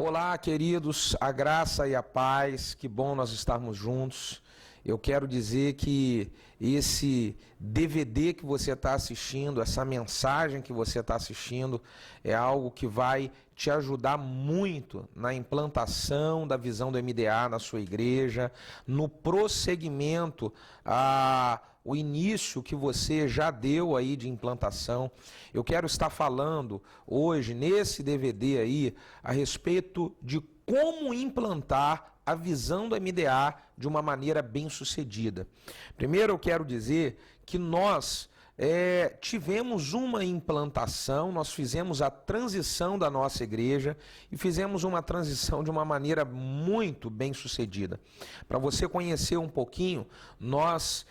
Olá, queridos, a graça e a paz, que bom nós estarmos juntos. Eu quero dizer que esse DVD que você está assistindo, essa mensagem que você está assistindo, é algo que vai te ajudar muito na implantação da visão do MDA na sua igreja, no prosseguimento, o início que você já deu aí de implantação. Eu quero estar falando hoje, nesse DVD aí, a respeito de como implantar a visão do MDA de uma maneira bem sucedida. Primeiro eu quero dizer que nós tivemos uma implantação, nós fizemos a transição da nossa igreja e fizemos uma transição de uma maneira muito bem sucedida. Para você conhecer um pouquinho, nós,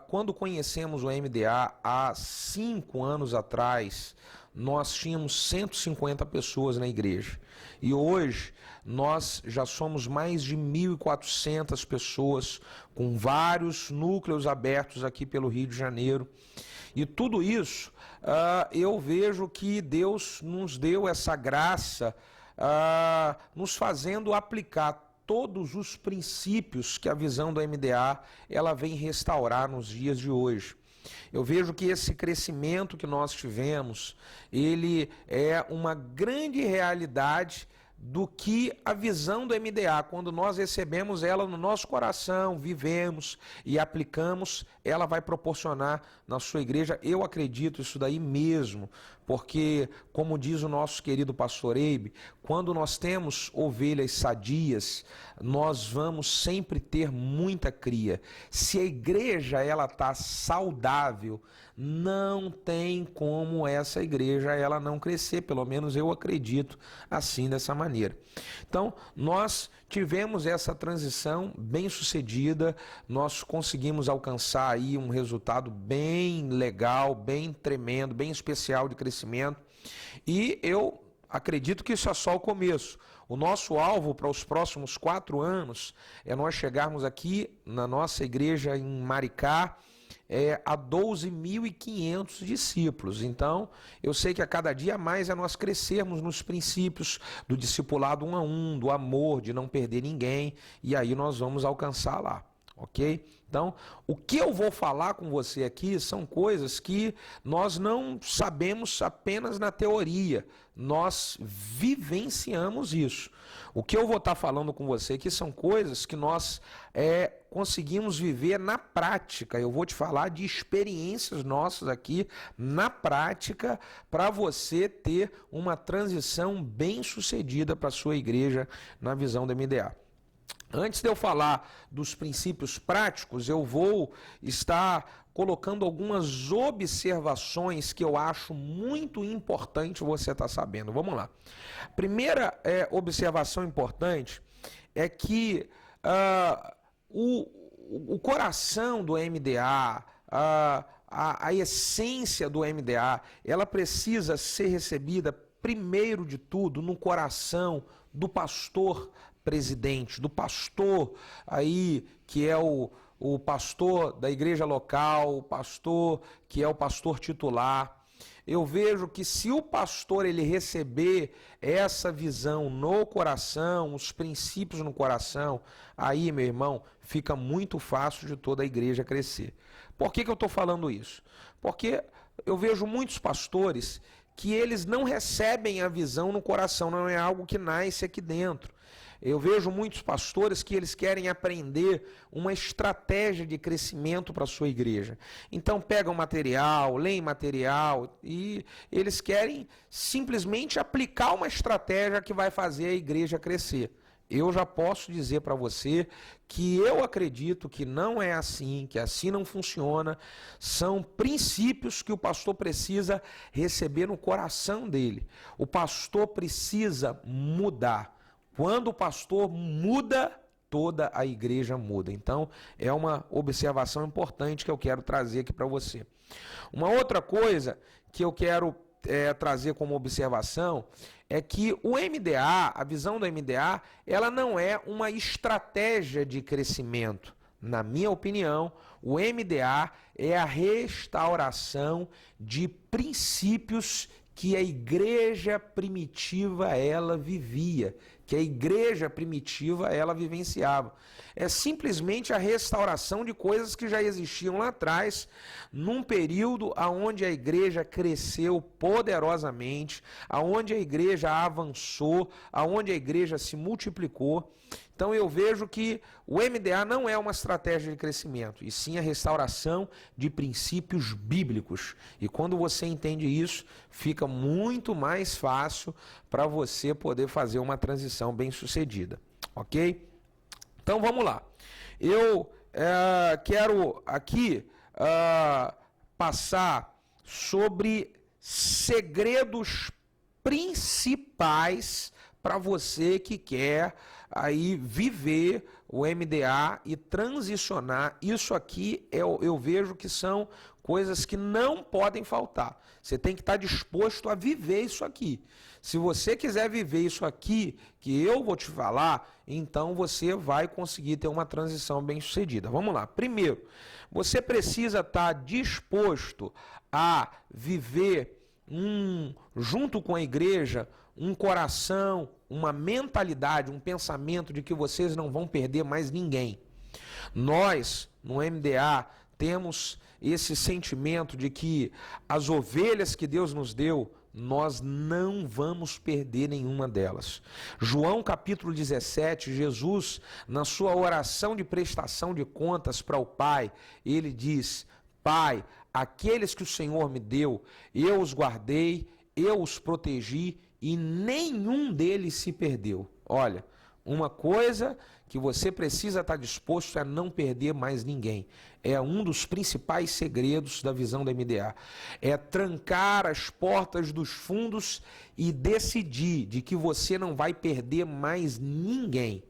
quando conhecemos o MDA há 5 anos atrás, nós tínhamos 150 pessoas na igreja. E hoje nós já somos mais de 1.400 pessoas, com vários núcleos abertos aqui pelo Rio de Janeiro. E tudo isso, eu vejo que Deus nos deu essa graça, nos fazendo aplicar todos os princípios que a visão do MDA ela vem restaurar nos dias de hoje. Eu vejo que esse crescimento que nós tivemos, ele é uma grande realidade do que a visão do MDA, quando nós recebemos ela no nosso coração, vivemos e aplicamos, ela vai proporcionar na sua igreja. Eu acredito isso daí mesmo, porque, como diz o nosso querido pastor Eibe, quando nós temos ovelhas sadias, nós vamos sempre ter muita cria. Se a igreja ela está saudável, não tem como essa igreja ela não crescer, pelo menos eu acredito assim, dessa maneira. Então, nós tivemos essa transição bem sucedida, nós conseguimos alcançar aí um resultado bem legal, bem tremendo, bem especial de crescimento, e eu acredito que isso é só o começo. O nosso alvo para os próximos 4 anos é nós chegarmos aqui na nossa igreja em Maricá, a 12.500 discípulos. Então, eu sei que a cada dia mais é nós crescermos nos princípios do discipulado 1 a 1, do amor, de não perder ninguém, e aí nós vamos alcançar lá. Ok? Então, o que eu vou falar com você aqui são coisas que nós não sabemos apenas na teoria, nós vivenciamos isso. O que eu vou estar falando com você aqui são coisas que nós conseguimos viver na prática. Eu vou te falar de experiências nossas aqui na prática para você ter uma transição bem sucedida para a sua igreja na visão da MDA. Antes de eu falar dos princípios práticos, eu vou estar colocando algumas observações que eu acho muito importante você estar sabendo. Vamos lá. Primeira observação importante é que o coração do MDA, a essência do MDA, ela precisa ser recebida primeiro de tudo no coração do pastor presidente, do pastor aí que é o pastor da igreja local, o pastor que é o pastor titular. Eu vejo que se o pastor ele receber essa visão no coração, os princípios no coração, aí, meu irmão, fica muito fácil de toda a igreja crescer. Por que eu estou falando isso? Porque eu vejo muitos pastores que eles não recebem a visão no coração, não é algo que nasce aqui dentro. Eu vejo muitos pastores que eles querem aprender uma estratégia de crescimento para a sua igreja. Então pegam material, leem material e eles querem simplesmente aplicar uma estratégia que vai fazer a igreja crescer. Eu já posso dizer para você que eu acredito que não é assim, que assim não funciona. São princípios que o pastor precisa receber no coração dele. O pastor precisa mudar. Quando o pastor muda, toda a igreja muda. Então, é uma observação importante que eu quero trazer aqui para você. Uma outra coisa que eu quero trazer como observação é que o MDA, a visão do MDA, ela não é uma estratégia de crescimento. Na minha opinião, o MDA é a restauração de princípios que a igreja primitiva ela vivia, que a igreja primitiva ela vivenciava. É simplesmente a restauração de coisas que já existiam lá atrás, num período onde a igreja cresceu poderosamente, aonde a igreja avançou, aonde a igreja se multiplicou. Então eu vejo que o MDA não é uma estratégia de crescimento, e sim a restauração de princípios bíblicos. E quando você entende isso, fica muito mais fácil para você poder fazer uma transição bem-sucedida, ok? Então vamos lá. Eu quero aqui passar sobre segredos principais para você que quer aí viver o MDA e transicionar. Isso aqui eu vejo que são coisas que não podem faltar. Você tem que estar disposto a viver isso aqui. Se você quiser viver isso aqui, que eu vou te falar, então você vai conseguir ter uma transição bem-sucedida. Vamos lá. Primeiro, você precisa estar disposto a viver junto com a igreja, um coração, uma mentalidade, um pensamento de que vocês não vão perder mais ninguém. Nós, no MDA, temos esse sentimento de que as ovelhas que Deus nos deu, nós não vamos perder nenhuma delas. João capítulo 17, Jesus, na sua oração de prestação de contas para o Pai, ele diz: Pai, aqueles que o Senhor me deu, eu os guardei, eu os protegi e nenhum deles se perdeu. Olha, uma coisa que você precisa estar disposto a não perder mais ninguém. É um dos principais segredos da visão da MDA. É trancar as portas dos fundos e decidir de que você não vai perder mais ninguém.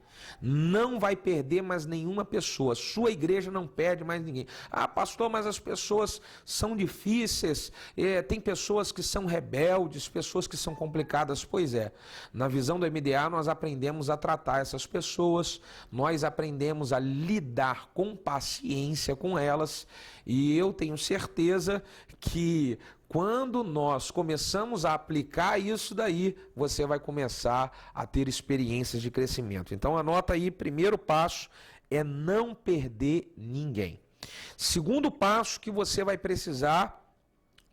Não vai perder mais nenhuma pessoa. Sua igreja não perde mais ninguém. Ah, pastor, mas as pessoas são difíceis, tem pessoas que são rebeldes, pessoas que são complicadas. Pois é, na visão do MDA nós aprendemos a tratar essas pessoas, nós aprendemos a lidar com paciência com elas, e eu tenho certeza que quando nós começamos a aplicar isso daí, você vai começar a ter experiências de crescimento. Então anota aí, primeiro passo é não perder ninguém. Segundo passo que você vai precisar,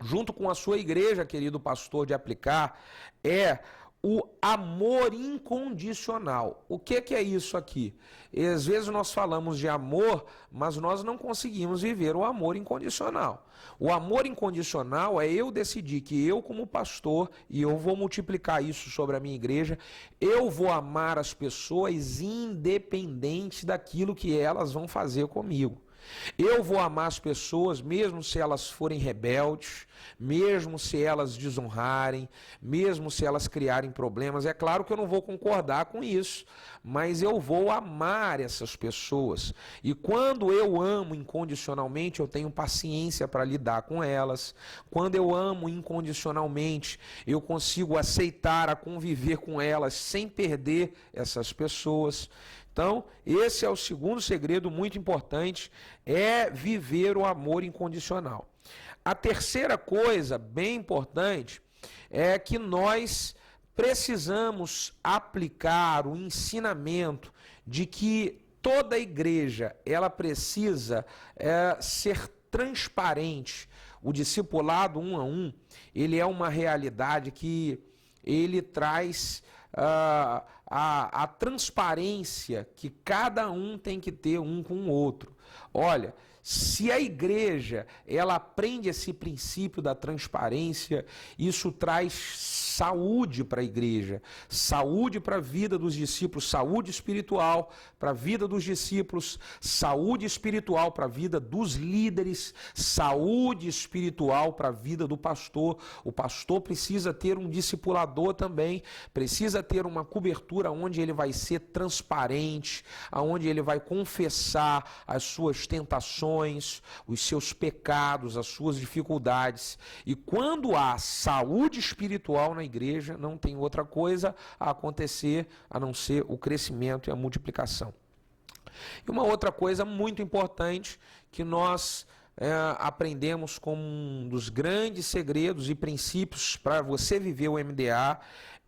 junto com a sua igreja, querido pastor, de aplicar, é o amor incondicional. O que é isso aqui? E às vezes nós falamos de amor, mas nós não conseguimos viver o amor incondicional. O amor incondicional é eu decidir que eu, como pastor, e eu vou multiplicar isso sobre a minha igreja, eu vou amar as pessoas independente daquilo que elas vão fazer comigo. Eu vou amar as pessoas mesmo se elas forem rebeldes, mesmo se elas desonrarem, mesmo se elas criarem problemas. É claro que eu não vou concordar com isso, mas eu vou amar essas pessoas. E quando eu amo incondicionalmente, eu tenho paciência para lidar com elas. Quando eu amo incondicionalmente, eu consigo aceitar, a conviver com elas sem perder essas pessoas. Então, esse é o segundo segredo muito importante, é viver o amor incondicional. A terceira coisa bem importante é que nós precisamos aplicar o ensinamento de que toda igreja ela precisa ser transparente. O discipulado 1 a 1, ele é uma realidade que ele traz a transparência que cada um tem que ter um com o outro. Olha, se a igreja ela aprende esse princípio da transparência, isso traz saúde para a igreja, saúde para a vida dos discípulos, saúde espiritual para a vida dos discípulos, saúde espiritual para a vida dos líderes, saúde espiritual para a vida do pastor. O pastor precisa ter um discipulador também, precisa ter uma cobertura onde ele vai ser transparente, onde ele vai confessar as suas tentações, os seus pecados, as suas dificuldades. E quando há saúde espiritual na igreja, não tem outra coisa a acontecer a não ser o crescimento e a multiplicação. E uma outra coisa muito importante que nós aprendemos como um dos grandes segredos e princípios para você viver o MDA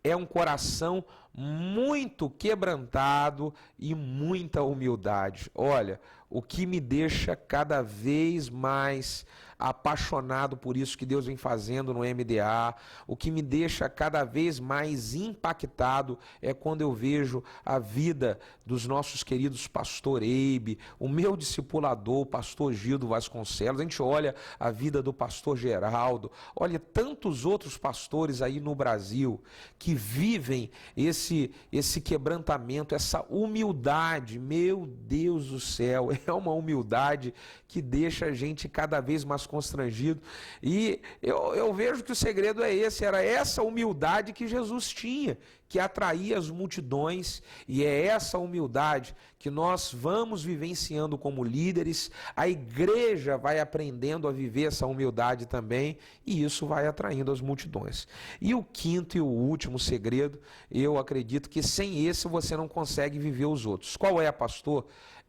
é um coração muito quebrantado e muita humildade. Olha, o que me deixa cada vez mais apaixonado por isso que Deus vem fazendo no MDA, o que me deixa cada vez mais impactado é quando eu vejo a vida dos nossos queridos pastor Eibe, o meu discipulador, o pastor Gildo Vasconcelos, a gente olha a vida do pastor Geraldo, olha tantos outros pastores aí no Brasil que vivem esse quebrantamento, essa humildade. Meu Deus do céu, é uma humildade que deixa a gente cada vez mais constrangido. E eu vejo que o segredo é esse, era essa humildade que Jesus tinha, que atraía as multidões, e é essa humildade que nós vamos vivenciando como líderes, a igreja vai aprendendo a viver essa humildade também, e isso vai atraindo as multidões. E o quinto e o último segredo, eu acredito que sem esse você não consegue viver os outros. Qual é, pastor?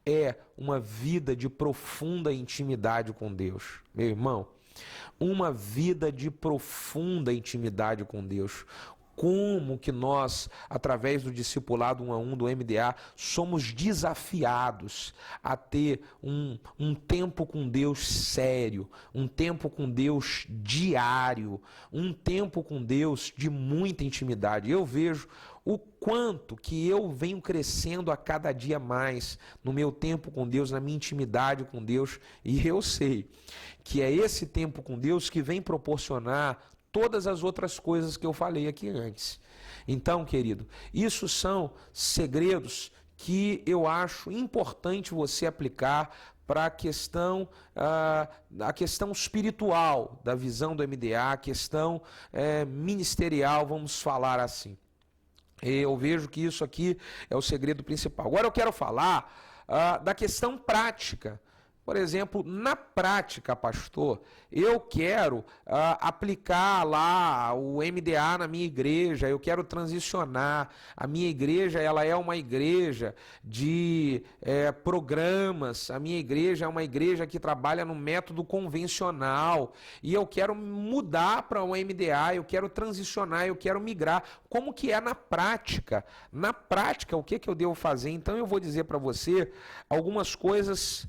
É uma vida de profunda intimidade com Deus. Meu irmão, uma vida de profunda intimidade com Deus. Como que nós, através do discipulado 1 a 1 do MDA, somos desafiados a ter um tempo com Deus sério, um tempo com Deus diário, um tempo com Deus de muita intimidade. Eu vejo o quanto que eu venho crescendo a cada dia mais no meu tempo com Deus, na minha intimidade com Deus, e eu sei que é esse tempo com Deus que vem proporcionar todas as outras coisas que eu falei aqui antes. Então, querido, isso são segredos que eu acho importante você aplicar para a questão espiritual da visão do MDA, a questão ministerial, vamos falar assim. Eu vejo que isso aqui é o segredo principal. Agora eu quero falar da questão prática. Por exemplo, na prática, pastor, eu quero aplicar lá o MDA na minha igreja, eu quero transicionar. A minha igreja, ela é uma igreja de programas, a minha igreja é uma igreja que trabalha no método convencional, e eu quero mudar para o MDA, eu quero transicionar, eu quero migrar. Como que é na prática? Na prática, o que eu devo fazer? Então eu vou dizer para você algumas coisas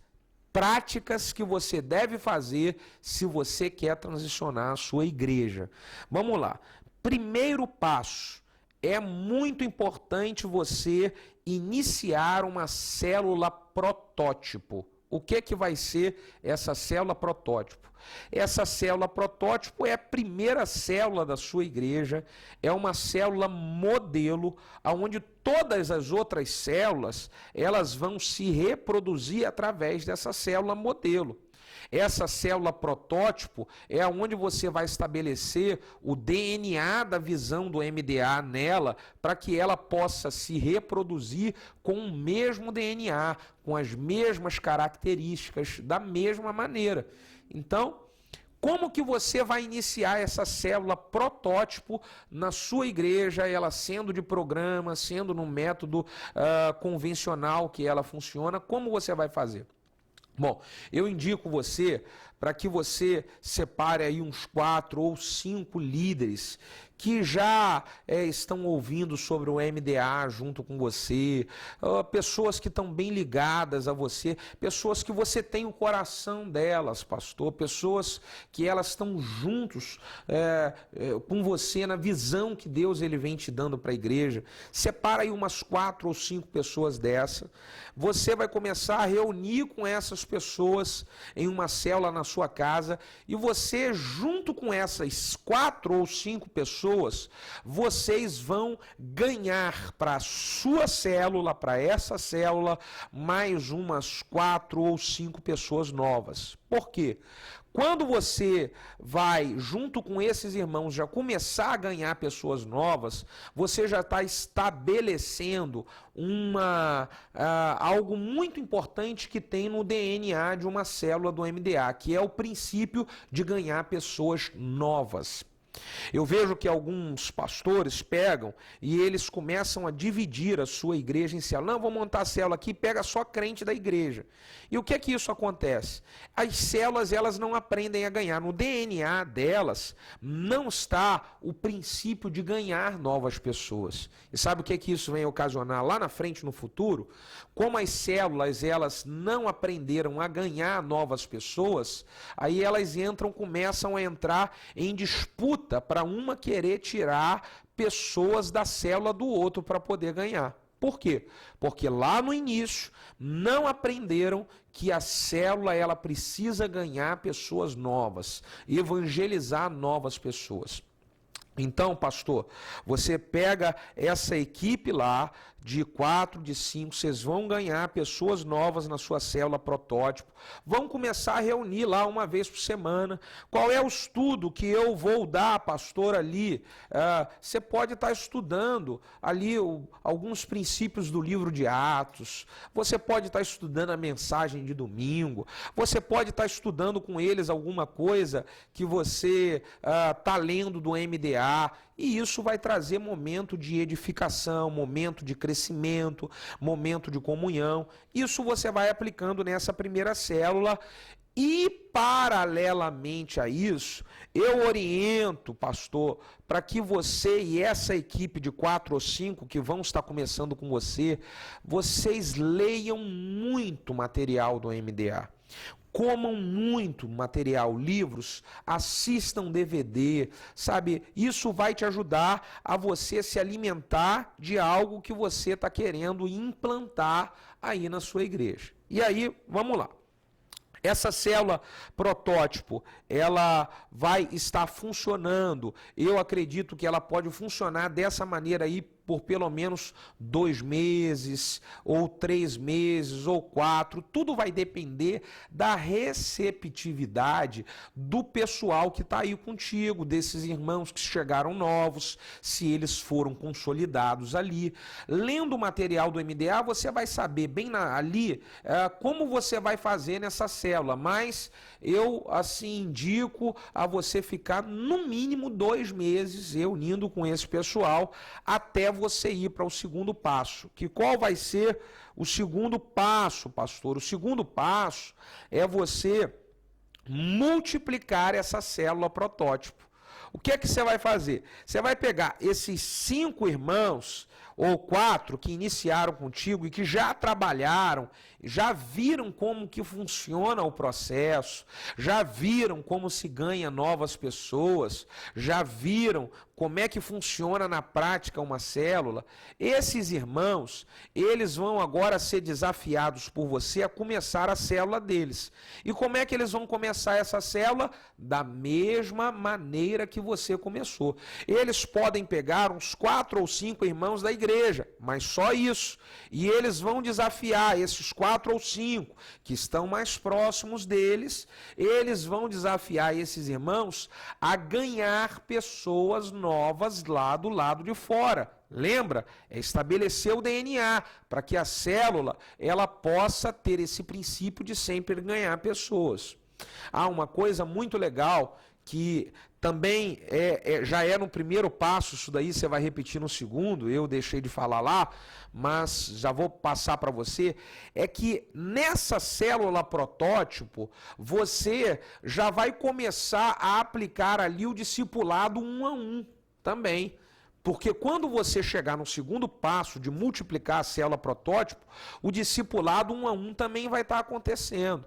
práticas que você deve fazer se você quer transicionar a sua igreja. Vamos lá. Primeiro passo, é muito importante você iniciar uma célula protótipo. O que vai ser essa célula protótipo? Essa célula protótipo é a primeira célula da sua igreja, é uma célula modelo, onde todas as outras células, elas vão se reproduzir através dessa célula modelo. Essa célula protótipo é onde você vai estabelecer o DNA da visão do MDA nela, para que ela possa se reproduzir com o mesmo DNA, com as mesmas características, da mesma maneira. Então, como que você vai iniciar essa célula protótipo na sua igreja, ela sendo de programa, sendo no método convencional que ela funciona, como você vai fazer? Bom, eu indico você para que você separe aí uns 4 ou 5 líderes que já estão ouvindo sobre o MDA junto com você, pessoas que estão bem ligadas a você, pessoas que você tem o coração delas, pastor, pessoas que elas estão juntos com você na visão que Deus ele vem te dando para a igreja. Separa aí umas 4 ou 5 pessoas dessa. Você vai começar a reunir com essas pessoas em uma célula na sua casa, e você, junto com essas 4 ou 5 pessoas, vocês vão ganhar para a sua célula, para essa célula, mais umas 4 ou 5 pessoas novas. Por quê? Quando você vai, junto com esses irmãos, já começar a ganhar pessoas novas, você já está estabelecendo algo muito importante que tem no DNA de uma célula do MDA, que é o princípio de ganhar pessoas novas. Eu vejo que alguns pastores pegam e eles começam a dividir a sua igreja em célula. Não, vou montar a célula aqui, pega só crente da igreja. E o que é que isso acontece? As células, elas não aprendem a ganhar. No DNA delas não está o princípio de ganhar novas pessoas. E sabe o que é que isso vem ocasionar lá na frente, no futuro? Como as células, elas não aprenderam a ganhar novas pessoas, aí elas começam a entrar em disputa para uma querer tirar pessoas da célula do outro para poder ganhar. Por quê? Porque lá no início não aprenderam que a célula ela precisa ganhar pessoas novas, evangelizar novas pessoas. Então, pastor, você pega essa equipe lá, de 4, de 5, vocês vão ganhar pessoas novas na sua célula protótipo, vão começar a reunir lá uma vez por semana. Qual é o estudo que eu vou dar, pastor, ali? Você pode estar estudando ali alguns princípios do livro de Atos, você pode estar estudando a mensagem de domingo, você pode estar estudando com eles alguma coisa que você está lendo do MDA, e isso vai trazer momento de edificação, momento de crescimento, momento de comunhão. Isso você vai aplicando nessa primeira célula. E, paralelamente a isso, eu oriento, pastor, para que você e essa equipe de 4 ou 5 que vão estar começando com você, vocês leiam muito material do MDA. Comam muito material, livros, assistam DVD, sabe? Isso vai te ajudar a você se alimentar de algo que você está querendo implantar aí na sua igreja. E aí, vamos lá. Essa célula protótipo, ela vai estar funcionando. Eu acredito que ela pode funcionar dessa maneira aí por pelo menos 2 meses, ou 3 meses, ou 4. Tudo vai depender da receptividade do pessoal que está aí contigo, desses irmãos que chegaram novos, se eles foram consolidados ali. Lendo o material do MDA, você vai saber bem ali como você vai fazer nessa célula, mas eu assim indico a você ficar no mínimo 2 meses reunindo com esse pessoal até você ir para o segundo passo. Que qual vai ser o segundo passo, pastor? O segundo passo é você multiplicar essa célula protótipo. O que é que você vai fazer? Você vai pegar esses 5 irmãos ou 4 que iniciaram contigo e que já trabalharam, já viram como que funciona o processo, já viram como se ganha novas pessoas, já viram como é que funciona na prática uma célula. Esses irmãos, eles vão agora ser desafiados por você a começar a célula deles. E como é que eles vão começar essa célula? Da mesma maneira que você começou. Eles podem pegar uns 4 ou 5 irmãos da igreja, mas só isso. E eles vão desafiar esses 4 ou 5 que estão mais próximos deles, eles vão desafiar esses irmãos a ganhar pessoas novas lá do lado de fora. Lembra? É estabelecer o DNA para que a célula ela possa ter esse princípio de sempre ganhar pessoas. Há uma coisa muito legal que também já é no primeiro passo, isso daí você vai repetir no segundo, eu deixei de falar lá, mas já vou passar para você, é que nessa célula protótipo, você já vai começar a aplicar ali o discipulado 1 a 1 também. Porque quando você chegar no segundo passo de multiplicar a célula protótipo, o discipulado 1 a 1 também vai estar acontecendo.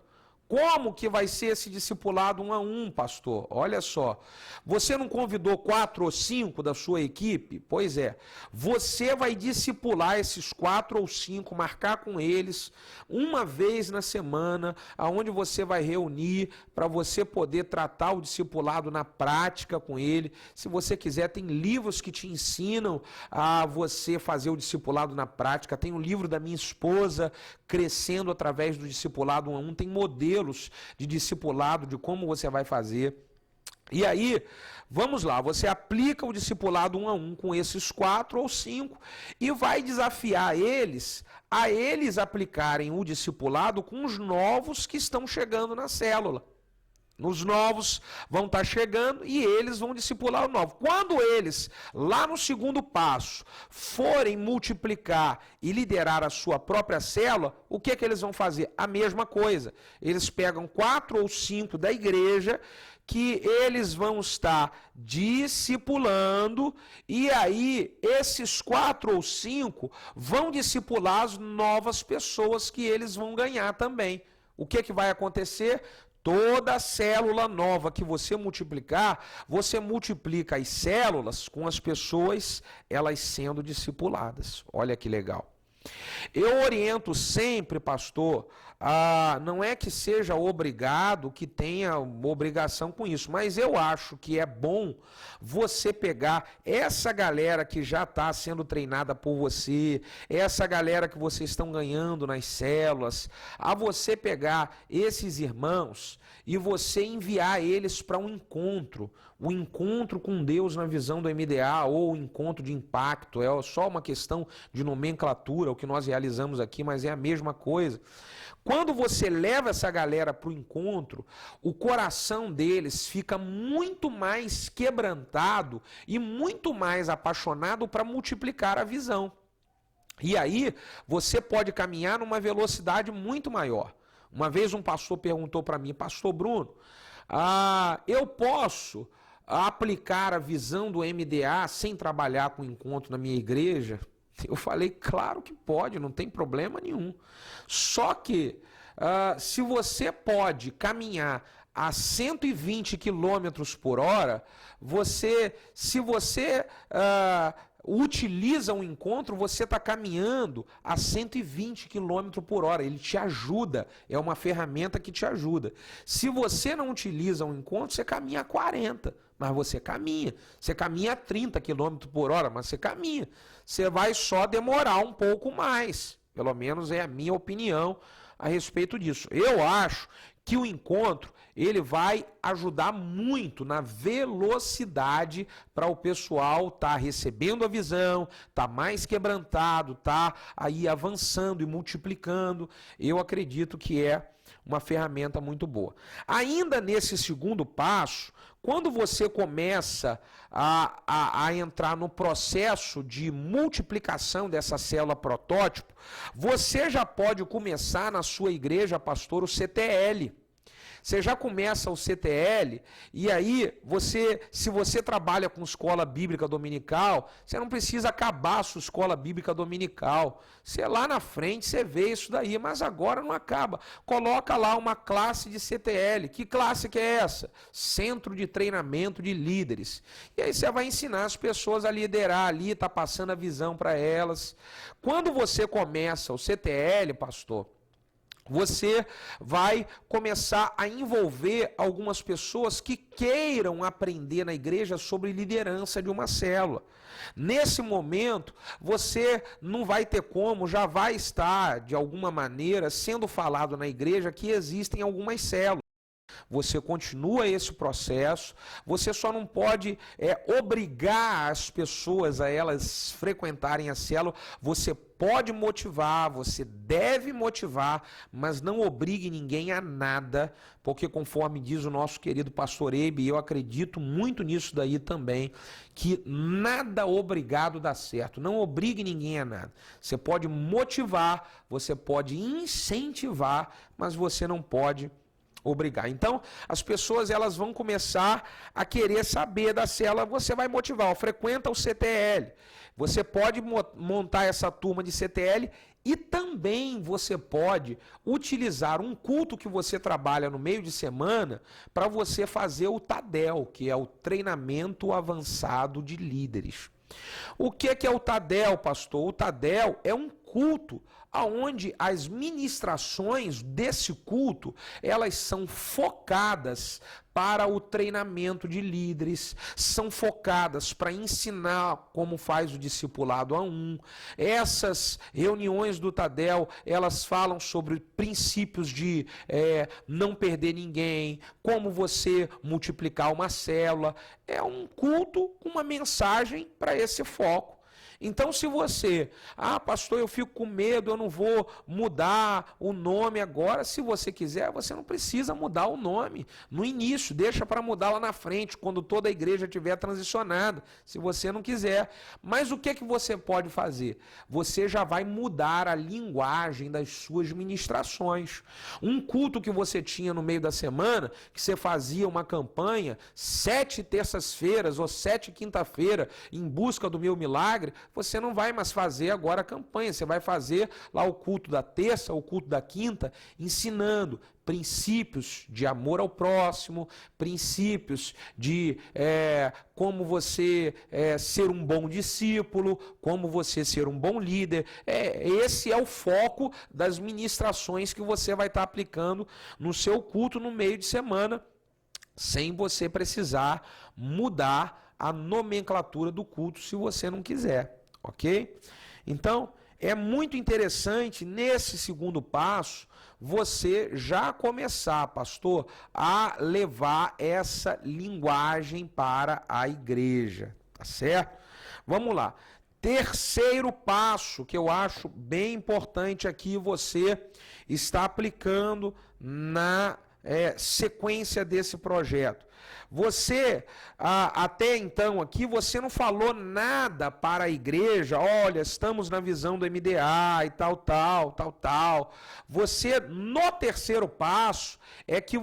Como que vai ser esse discipulado 1 a 1, pastor? Olha só, você não convidou 4 ou 5 da sua equipe? Pois é, você vai discipular esses 4 ou 5, marcar com eles uma vez na semana, aonde você vai reunir para você poder tratar o discipulado na prática com ele. Se você quiser, tem livros que te ensinam a você fazer o discipulado na prática. Tem um livro da minha esposa, Crescendo através do discipulado 1 a 1, tem modelos de discipulado, de como você vai fazer. E aí, vamos lá, você aplica o discipulado 1 a 1 com esses 4 ou 5 e vai desafiar eles a eles aplicarem o discipulado com os novos que estão chegando na célula. Os novos vão estar chegando e eles vão discipular o novo. Quando eles, lá no segundo passo, forem multiplicar e liderar a sua própria célula, o que eles vão fazer? A mesma coisa. Eles pegam 4 ou 5 da igreja que eles vão estar discipulando, e aí esses 4 ou 5 vão discipular as novas pessoas que eles vão ganhar também. O que vai acontecer? Toda célula nova que você multiplicar, você multiplica as células com as pessoas, elas sendo discipuladas. Olha que legal. Eu oriento sempre, pastor, não é que seja obrigado, que tenha obrigação com isso, mas eu acho que é bom você pegar essa galera que já está sendo treinada por você, essa galera que vocês estão ganhando nas células, a você pegar esses irmãos e você enviar eles para um encontro, o encontro com Deus na visão do MDA, ou o encontro de impacto. É só uma questão de nomenclatura, o que nós realizamos aqui, mas é a mesma coisa. Quando você leva essa galera para o encontro, o coração deles fica muito mais quebrantado e muito mais apaixonado para multiplicar a visão. E aí você pode caminhar numa velocidade muito maior. Uma vez um pastor perguntou para mim: pastor Bruno, eu posso aplicar a visão do MDA sem trabalhar com encontro na minha igreja? Eu falei: claro que pode, não tem problema nenhum. Só que se você pode caminhar a 120 km por hora, se você utiliza um encontro, você está caminhando a 120 km por hora. Ele te ajuda, é uma ferramenta que te ajuda. Se você não utiliza um encontro, você caminha a 40, mas você caminha. Você caminha a 30 km por hora, mas você caminha. Você vai só demorar um pouco mais. Pelo menos é a minha opinião a respeito disso. Eu acho que o encontro ele vai ajudar muito na velocidade para o pessoal estar recebendo a visão, estar mais quebrantado, estar aí avançando e multiplicando. Eu acredito que é uma ferramenta muito boa. Ainda nesse segundo passo, quando você começa a entrar no processo de multiplicação dessa célula protótipo, você já pode começar na sua igreja, pastor, o CTL. Você já começa o CTL e aí se você trabalha com escola bíblica dominical, você não precisa acabar a sua escola bíblica dominical. Você lá na frente você vê isso daí, mas agora não acaba. Coloca lá uma classe de CTL. Que classe que é essa? Centro de Treinamento de Líderes. E aí você vai ensinar as pessoas a liderar ali, tá passando a visão para elas. Quando você começa o CTL, pastor, você vai começar a envolver algumas pessoas que queiram aprender na igreja sobre liderança de uma célula. Nesse momento, você não vai ter como, já vai estar, de alguma maneira, sendo falado na igreja que existem algumas células. Você continua esse processo, você só não pode obrigar as pessoas a elas frequentarem a célula. Você pode motivar, você deve motivar, mas não obrigue ninguém a nada, porque conforme diz o nosso querido pastor Eibe, e eu acredito muito nisso daí também, que nada obrigado dá certo. Não obrigue ninguém a nada. Você pode motivar, você pode incentivar, mas você não pode obrigar. Então, as pessoas elas vão começar a querer saber da célula, você vai motivar, frequenta o CTL. Você pode montar essa turma de CTL e também você pode utilizar um culto que você trabalha no meio de semana para você fazer o TADEL, que é o Treinamento Avançado de Líderes. O que é o TADEL, pastor? O TADEL é um culto onde as ministrações desse culto, elas são focadas para o treinamento de líderes, são focadas para ensinar como faz o discipulado a um. Essas reuniões do TADEL, elas falam sobre princípios de não perder ninguém, como você multiplicar uma célula. É um culto com uma mensagem para esse foco. Então, se você, pastor, eu fico com medo, eu não vou mudar o nome agora. Se você quiser, você não precisa mudar o nome no início, deixa para mudar lá na frente, quando toda a igreja estiver transicionada, se você não quiser. Mas o que que você pode fazer? Você já vai mudar a linguagem das suas ministrações. Um culto que você tinha no meio da semana, que você fazia uma campanha, 7 terças-feiras ou 7 quinta-feira, em busca do meu milagre, você não vai mais fazer agora a campanha, você vai fazer lá o culto da terça, o culto da quinta, ensinando princípios de amor ao próximo, princípios de como você ser um bom discípulo, como você ser um bom líder. Esse é o foco das ministrações que você vai estar aplicando no seu culto no meio de semana, sem você precisar mudar a nomenclatura do culto se você não quiser, ok? Então, é muito interessante nesse segundo passo você já começar, pastor, a levar essa linguagem para a igreja, tá certo? Vamos lá. Terceiro passo que eu acho bem importante aqui você está aplicando na sequência desse projeto. Você, até então aqui, você não falou nada para a igreja, olha, estamos na visão do MDA e tal. Você, no terceiro passo, é que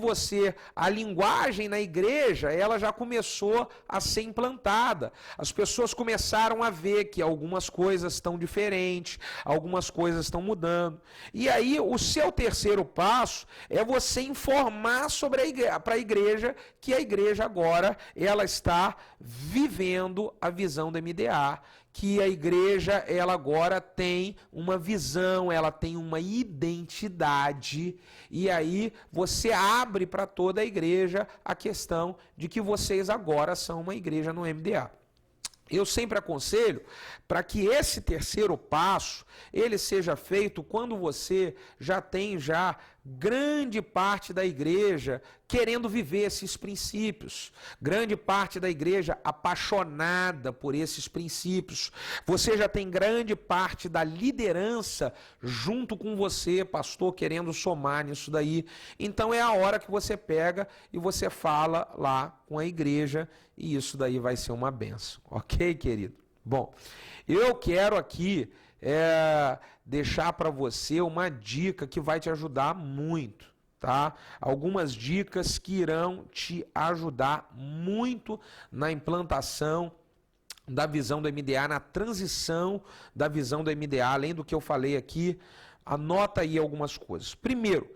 a linguagem na igreja, ela já começou a ser implantada. As pessoas começaram a ver que algumas coisas estão diferentes, algumas coisas estão mudando. E aí, o seu terceiro passo é você informar para a igreja que a igreja agora ela está vivendo a visão do MDA, que a igreja ela agora tem uma visão, ela tem uma identidade, e aí você abre para toda a igreja a questão de que vocês agora são uma igreja no MDA. Eu sempre aconselho para que esse terceiro passo, ele seja feito quando você já tem grande parte da igreja querendo viver esses princípios, grande parte da igreja apaixonada por esses princípios. Você já tem grande parte da liderança junto com você, pastor, querendo somar nisso daí. Então é a hora que você pega e você fala lá com a igreja, e isso daí vai ser uma bênção, ok, querido? Bom, eu quero aqui deixar para você uma dica que vai te ajudar muito, tá? Algumas dicas que irão te ajudar muito na implantação da visão do MDA, na transição da visão do MDA, além do que eu falei aqui. Anota aí algumas coisas. Primeiro,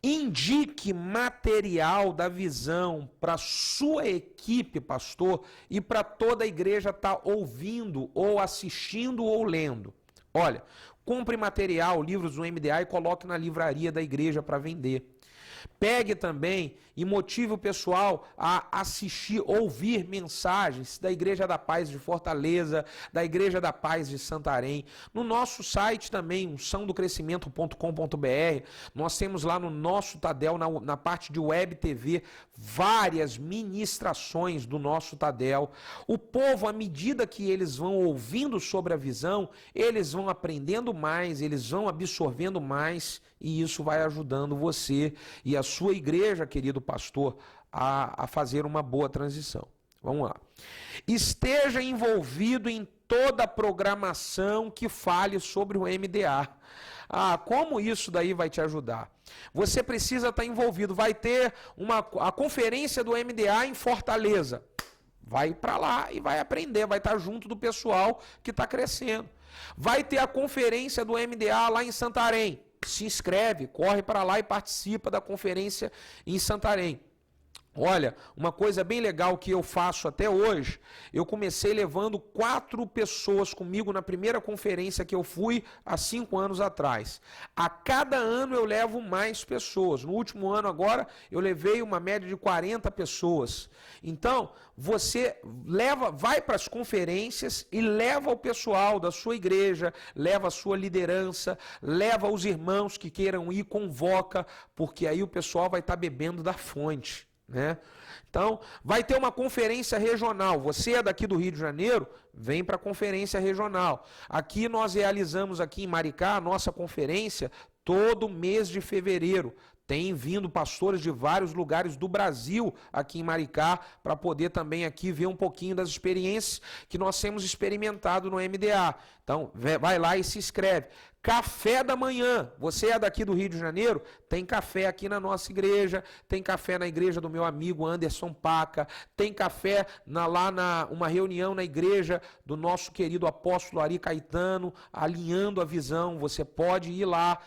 indique material da visão para sua equipe, pastor, e para toda a igreja estar ouvindo, ou assistindo, ou lendo. Olha, compre material, livros do MDA e coloque na livraria da igreja para vender. Pegue também e motive o pessoal a assistir, ouvir mensagens da Igreja da Paz de Fortaleza, da Igreja da Paz de Santarém. No nosso site também, unçãodocrescimento.com.br, nós temos lá no nosso Tadel, na parte de Web TV, várias ministrações do nosso Tadel. O povo, à medida que eles vão ouvindo sobre a visão, eles vão aprendendo mais, eles vão absorvendo mais, e isso vai ajudando você e a sua igreja, querido pastor, a fazer uma boa transição. Vamos lá. Esteja envolvido em toda a programação que fale sobre o MDA. Como isso daí vai te ajudar? Você precisa estar envolvido. Vai ter a conferência do MDA em Fortaleza. Vai para lá e vai aprender, vai estar junto do pessoal que está crescendo. Vai ter a conferência do MDA lá em Santarém. Se inscreve, corre para lá e participa da conferência em Santarém. Olha, uma coisa bem legal que eu faço até hoje, eu comecei levando 4 pessoas comigo na primeira conferência que eu fui há 5 anos atrás. A cada ano eu levo mais pessoas. No último ano agora eu levei uma média de 40 pessoas. Então, você vai para as conferências e leva o pessoal da sua igreja, leva a sua liderança, leva os irmãos que queiram ir, convoca, porque aí o pessoal vai estar bebendo da fonte. né? Então, vai ter uma conferência regional. Você é daqui do Rio de Janeiro, vem para a conferência regional. Aqui nós realizamos aqui em Maricá a nossa conferência todo mês de fevereiro. Tem vindo pastores de vários lugares do Brasil aqui em Maricá para poder também aqui ver um pouquinho das experiências que nós temos experimentado no MDA. Então, vai lá e se inscreve. Café da manhã. Você é daqui do Rio de Janeiro? Tem café aqui na nossa igreja, tem café na igreja do meu amigo Anderson Paca, tem café uma reunião na igreja do nosso querido apóstolo Ari Caetano, alinhando a visão. Você pode ir lá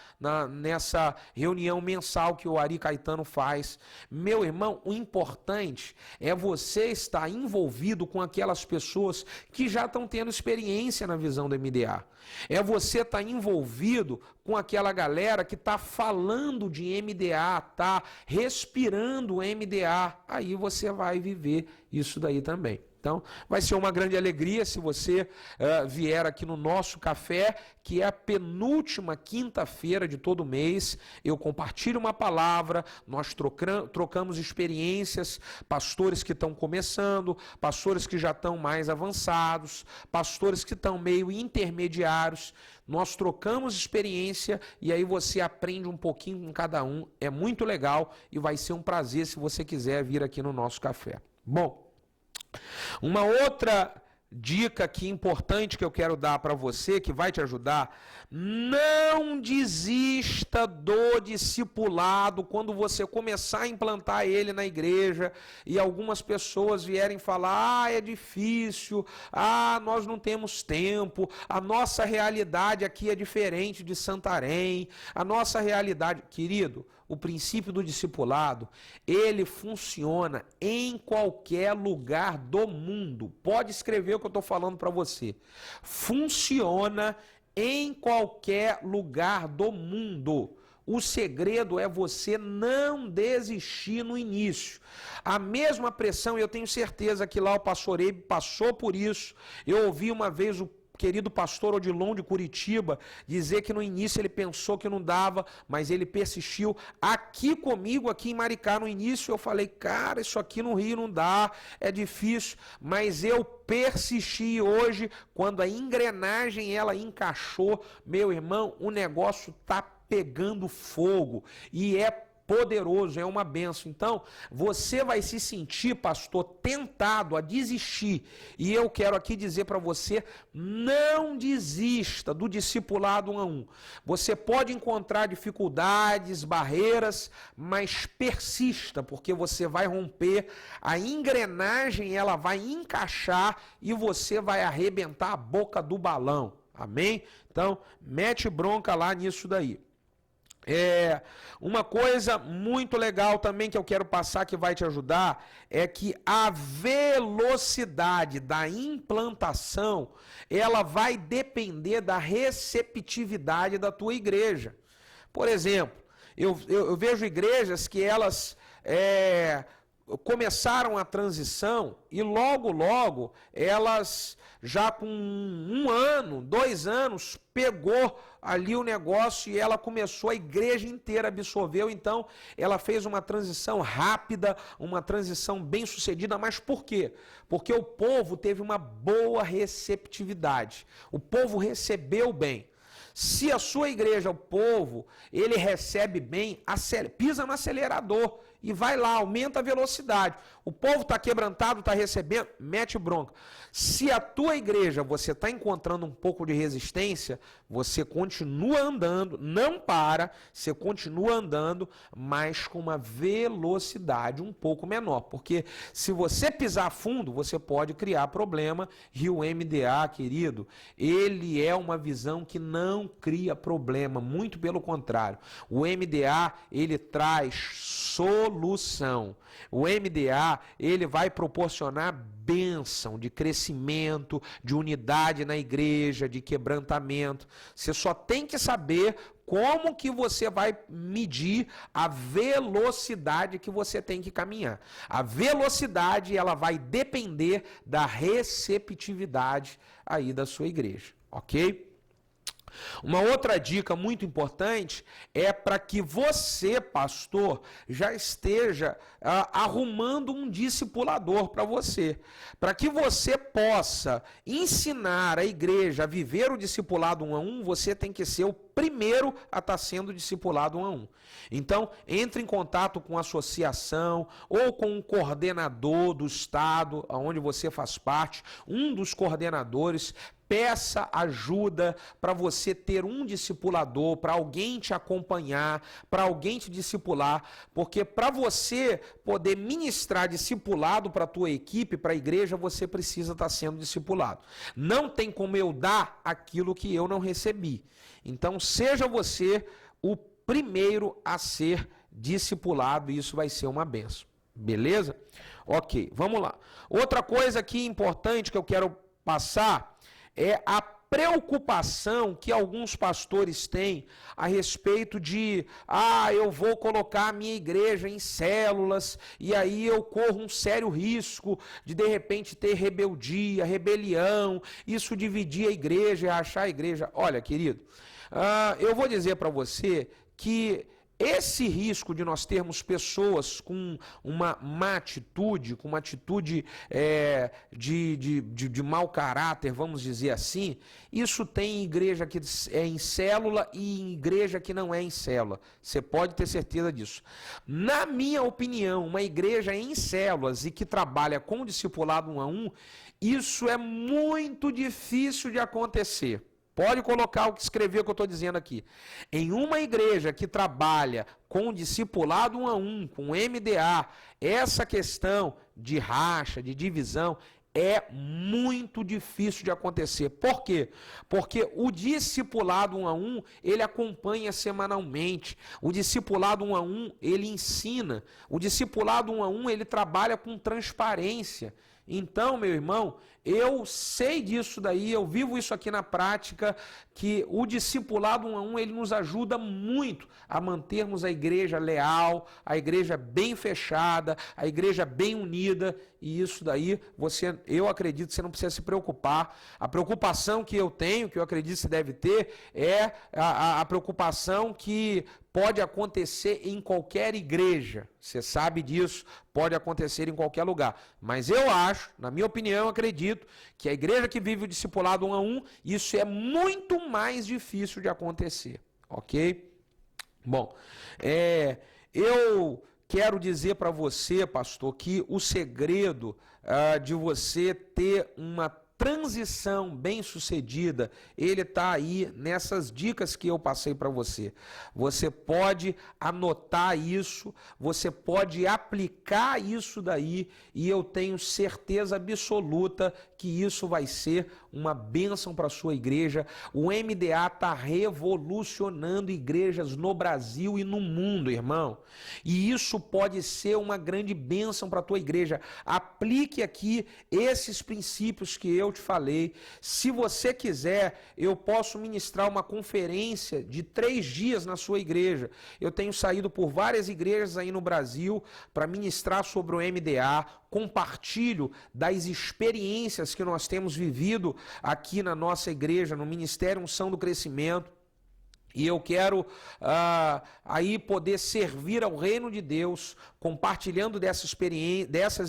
nessa reunião mensal que o Ari Caetano faz. Meu irmão, o importante é você estar envolvido com aquelas pessoas que já estão tendo experiência na visão do MDA. É você estar envolvido com aquela galera que está falando de MDA, está respirando MDA. Aí você vai viver isso daí também. Então, vai ser uma grande alegria se você vier aqui no nosso café, que é a penúltima quinta-feira de todo mês. Eu compartilho uma palavra, nós trocamos experiências, pastores que estão começando, pastores que já estão mais avançados, pastores que estão meio intermediários. Nós trocamos experiência e aí você aprende um pouquinho com cada um. É muito legal e vai ser um prazer se você quiser vir aqui no nosso café. Bom, uma outra dica aqui importante que eu quero dar para você, que vai te ajudar: não desista do discipulado quando você começar a implantar ele na igreja e algumas pessoas vierem falar: é difícil, nós não temos tempo, a nossa realidade aqui é diferente de Santarém, a nossa realidade... Querido, o princípio do discipulado, ele funciona em qualquer lugar do mundo. Pode escrever o que eu estou falando para você. Funciona em qualquer lugar do mundo. O segredo é você não desistir no início. A mesma pressão, eu tenho certeza que lá o pastor Eibe passou por isso. Eu ouvi uma vez o querido pastor Odilon de Curitiba dizer que no início ele pensou que não dava, mas ele persistiu. Aqui comigo, aqui em Maricá, no início eu falei: cara, isso aqui no Rio não dá, é difícil, mas eu persisti. Hoje, quando a engrenagem ela encaixou, meu irmão, o negócio tá pegando fogo e é poderoso, é uma bênção. Então, você vai se sentir, pastor, tentado a desistir. E eu quero aqui dizer para você: não desista do discipulado 1 a 1. Você pode encontrar dificuldades, barreiras, mas persista, porque você vai romper, a engrenagem ela vai encaixar e você vai arrebentar a boca do balão. Amém? Então, mete bronca lá nisso daí. Uma coisa muito legal também que eu quero passar, que vai te ajudar, é que a velocidade da implantação, ela vai depender da receptividade da tua igreja. Por exemplo, eu vejo igrejas que elas começaram a transição e logo elas já com 1 ano, 2 anos, pegou ali o negócio e ela começou, a igreja inteira absorveu. Então ela fez uma transição rápida, uma transição bem sucedida. Mas por quê? Porque o povo teve uma boa receptividade, o povo recebeu bem. Se a sua igreja, o povo, ele recebe bem, pisa no acelerador e vai lá, aumenta a velocidade. O povo está quebrantado, está recebendo, mete bronca. Se a tua igreja, você está encontrando um pouco de resistência, você continua andando, não para, você continua andando, mas com uma velocidade um pouco menor. Porque se você pisar fundo, você pode criar problema. E o MDA, querido, ele é uma visão que não cria problema, muito pelo contrário. O MDA, ele traz solução. O MDA, ele vai proporcionar bênção de crescimento, de unidade na igreja, de quebrantamento. Você só tem que saber como que você vai medir a velocidade que você tem que caminhar. A velocidade, ela vai depender da receptividade aí da sua igreja, ok? Uma outra dica muito importante é para que você, pastor, já esteja arrumando um discipulador para você. Para que você possa ensinar a igreja a viver o discipulado 1 a 1, você tem que ser o primeiro a estar sendo discipulado 1 a 1. Então, entre em contato com a associação ou com um coordenador do estado, onde você faz parte, um dos coordenadores. Peça ajuda para você ter um discipulador, para alguém te acompanhar, para alguém te discipular, porque para você poder ministrar discipulado para a tua equipe, para a igreja, você precisa estar sendo discipulado. Não tem como eu dar aquilo que eu não recebi. Então, seja você o primeiro a ser discipulado, e isso vai ser uma bênção. Beleza? Ok, vamos lá. Outra coisa aqui importante que eu quero passar é a preocupação que alguns pastores têm a respeito de, eu vou colocar a minha igreja em células e aí eu corro um sério risco de repente ter rebeldia, rebelião, isso dividir a igreja e rachar a igreja. Olha, querido, eu vou dizer para você que esse risco de nós termos pessoas com uma má atitude, com uma atitude de mau caráter, vamos dizer assim, isso tem em igreja que é em célula e em igreja que não é em célula. Você pode ter certeza disso. Na minha opinião, uma igreja em células e que trabalha com discipulado 1 a 1, isso é muito difícil de acontecer. Pode colocar o que escrever que eu estou dizendo aqui. Em uma igreja que trabalha com discipulado 1 a 1, com MDA, essa questão de racha, de divisão, é muito difícil de acontecer. Por quê? Porque o discipulado 1 a 1, ele acompanha semanalmente. O discipulado 1 a 1, ele ensina. O discipulado 1 a 1, ele trabalha com transparência. Então, meu irmão, eu sei disso daí, eu vivo isso aqui na prática, que o discipulado 1 a 1, ele nos ajuda muito a mantermos a igreja leal, a igreja bem fechada, a igreja bem unida, e isso daí, eu acredito que você não precisa se preocupar. A preocupação que eu tenho, que eu acredito que você deve ter, é a preocupação que pode acontecer em qualquer igreja. Você sabe disso, pode acontecer em qualquer lugar. Mas eu acho, na minha opinião, acredito que a igreja que vive o discipulado 1 a 1, isso é muito mais difícil de acontecer, ok? Bom, eu quero dizer para você, pastor, que o segredo de você ter uma transição bem-sucedida, ele está aí nessas dicas que eu passei para você. Você pode anotar isso, você pode aplicar isso daí, e eu tenho certeza absoluta que isso vai ser uma bênção para a sua igreja. O MDA está revolucionando igrejas no Brasil e no mundo, irmão. E isso pode ser uma grande bênção para a tua igreja. Aplique aqui esses princípios que eu te falei. Se você quiser, eu posso ministrar uma conferência de 3 dias na sua igreja. Eu tenho saído por várias igrejas aí no Brasil para ministrar sobre o MDA, compartilho das experiências que nós temos vivido aqui na nossa igreja, no Ministério Unção do Crescimento. E eu quero aí poder servir ao reino de Deus, compartilhando dessas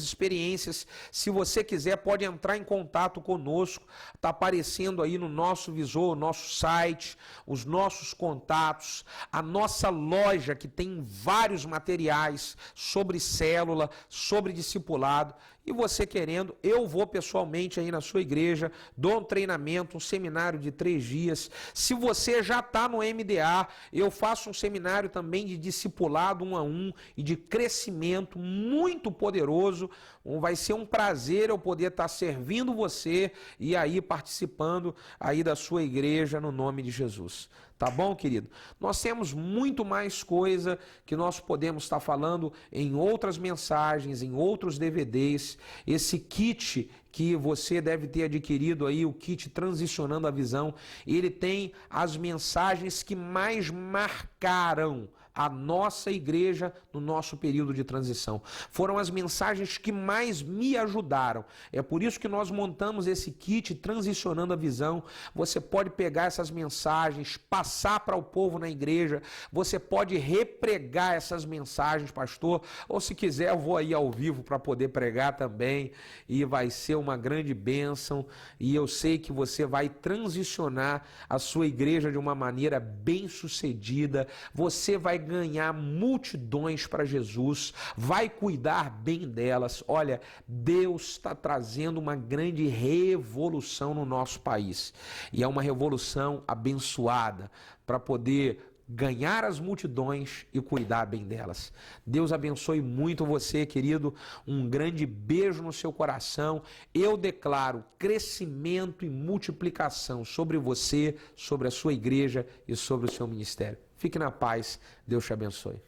experiências. Se você quiser, pode entrar em contato conosco. Está aparecendo aí no nosso visor, nosso site, os nossos contatos, a nossa loja que tem vários materiais sobre célula, sobre discipulado. E você querendo, eu vou pessoalmente aí na sua igreja, dou um treinamento, um seminário de 3 dias. Se você já está no MDA, eu faço um seminário também de discipulado 1 a 1 e de crescimento muito poderoso. Vai ser um prazer eu poder estar servindo você e aí participando aí da sua igreja no nome de Jesus. Tá bom, querido? Nós temos muito mais coisa que nós podemos estar falando em outras mensagens, em outros DVDs. Esse kit que você deve ter adquirido aí, o kit Transicionando a Visão, ele tem as mensagens que mais marcaram a nossa igreja no nosso período de transição. Foram as mensagens que mais me ajudaram. É por isso que nós montamos esse kit Transicionando a Visão. Você pode pegar essas mensagens, passar para o povo na igreja, você pode repregar essas mensagens, pastor, ou se quiser eu vou aí ao vivo para poder pregar também, e vai ser uma grande bênção, e eu sei que você vai transicionar a sua igreja de uma maneira bem sucedida, você vai ganhar multidões para Jesus, vai cuidar bem delas. Olha, Deus está trazendo uma grande revolução no nosso país, e é uma revolução abençoada para poder ganhar as multidões e cuidar bem delas. Deus abençoe muito você, querido. Um grande beijo no seu coração. Eu declaro crescimento e multiplicação sobre você, sobre a sua igreja e sobre o seu ministério. Fique na paz. Deus te abençoe.